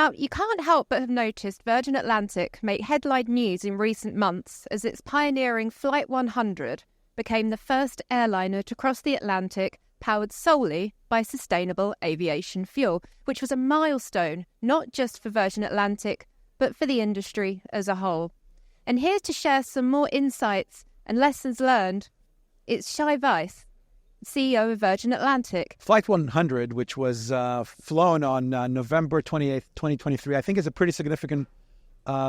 Now, you can't help but have noticed Virgin Atlantic make headline news in recent months as its pioneering Flight100 became the first airliner to cross the Atlantic powered solely by sustainable aviation fuel, which was a milestone not just for Virgin Atlantic, but for the industry as a whole. And here to share some more insights and lessons learned, it's Shai Weiss, CEO of Virgin Atlantic. Flight100, which was flown on November 28th, 2023, I think is a pretty significant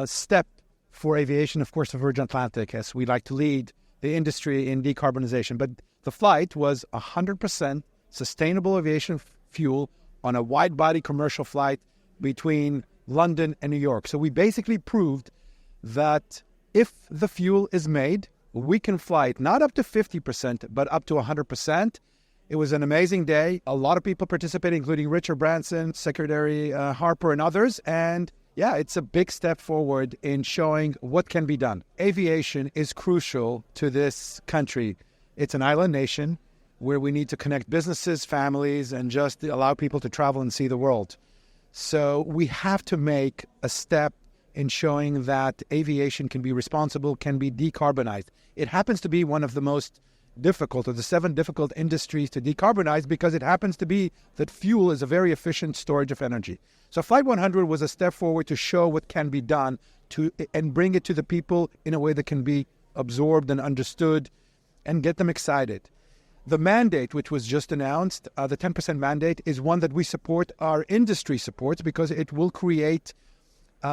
step for aviation, of course, for Virgin Atlantic, as we like to lead the industry in decarbonization. But the flight was 100% sustainable aviation fuel on a wide-body commercial flight between London and New York. So we basically proved that if the fuel is made, we can fly it not up to 50%, but up to 100%. It was an amazing day. A lot of people participated, including Richard Branson, Secretary Harper, and others. And yeah, it's a big step forward in showing what can be done. Aviation is crucial to this country. It's an island nation where we need to connect businesses, families, and just allow people to travel and see the world. So we have to make a step in showing that aviation can be responsible, can be decarbonized. It happens to be one of the most difficult, or the 7 difficult industries to decarbonize, because it happens to be that fuel is a very efficient storage of energy. So Flight100 was a step forward to show what can be done and bring it to the people in a way that can be absorbed and understood and get them excited. The mandate, which was just announced, the 10% mandate, is one that we support, our industry supports, because it will create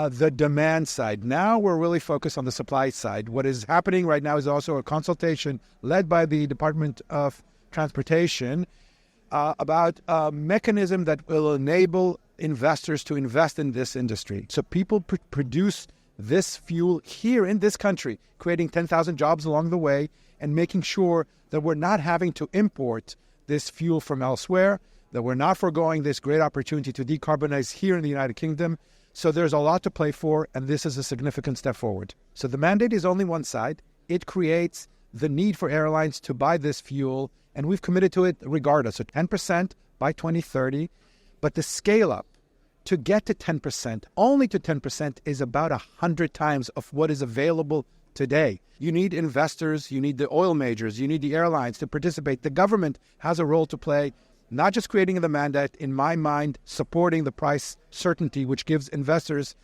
the demand side. Now we're really focused on the supply side. What is happening right now is also a consultation led by the Department of Transportation about a mechanism that will enable investors to invest in this industry. So people produce this fuel here in this country, creating 10,000 jobs along the way and making sure that we're not having to import this fuel from elsewhere, that we're not foregoing this great opportunity to decarbonize here in the United Kingdom. So there's a lot to play for, and this is a significant step forward. So the mandate is only one side. It creates the need for airlines to buy this fuel, and we've committed to it regardless. So 10% by 2030, but the scale up to get to 10%, only to 10%, is about 100 times of what is available today. You need investors, you need the oil majors, you need the airlines to participate. The government has a role to play, not just creating the mandate, in my mind, supporting the price certainty, which gives investors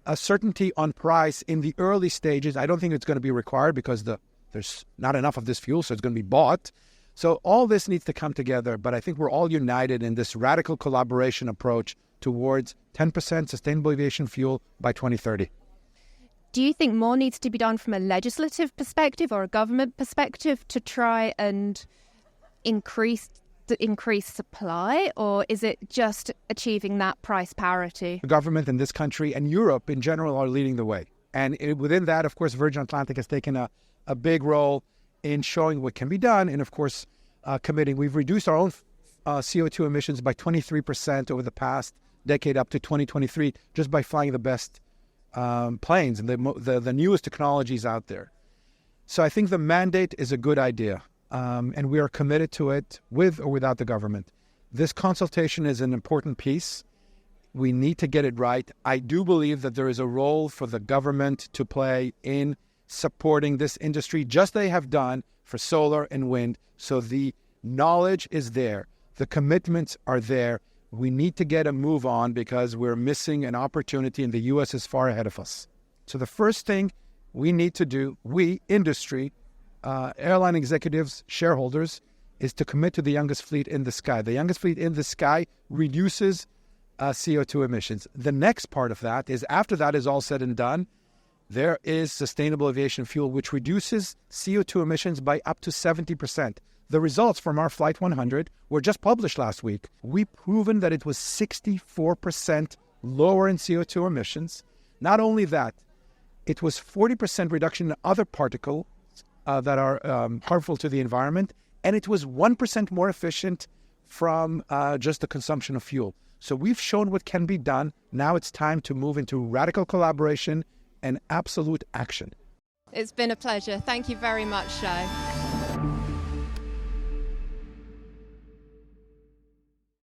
a certainty on price in the early stages. I don't think it's going to be required because there's not enough of this fuel, so it's going to be bought. So all this needs to come together, but I think we're all united in this radical collaboration approach towards 10% sustainable aviation fuel by 2030. Do you think more needs to be done from a legislative perspective or a government perspective to try and increase supply, or is it just achieving that price parity? The government in this country and Europe in general are leading the way. And within that, of course, Virgin Atlantic has taken a big role in showing what can be done and, of course, committing. We've reduced our own CO2 emissions by 23% over the past decade up to 2023 just by flying the best planes and the newest technologies out there. So I think the mandate is a good idea. And we are committed to it with or without the government. This consultation is an important piece. We need to get it right. I do believe that there is a role for the government to play in supporting this industry, just they have done for solar and wind. So the knowledge is there. The commitments are there. We need to get a move on because we're missing an opportunity and the U.S. is far ahead of us. So the first thing we need to do, we, industry, airline executives, shareholders, is to commit to the youngest fleet in the sky. The youngest fleet in the sky reduces CO2 emissions. The next part of that is, after that is all said and done, there is sustainable aviation fuel, which reduces CO2 emissions by up to 70%. The results from our Flight100 were just published last week. We've proven that it was 64% lower in CO2 emissions. Not only that, it was 40% reduction in other particles that are harmful to the environment, and it was 1% more efficient from just the consumption of fuel. So we've shown what can be done. Now it's time to move into radical collaboration and absolute action. It's been a pleasure. Thank you very much, Shai.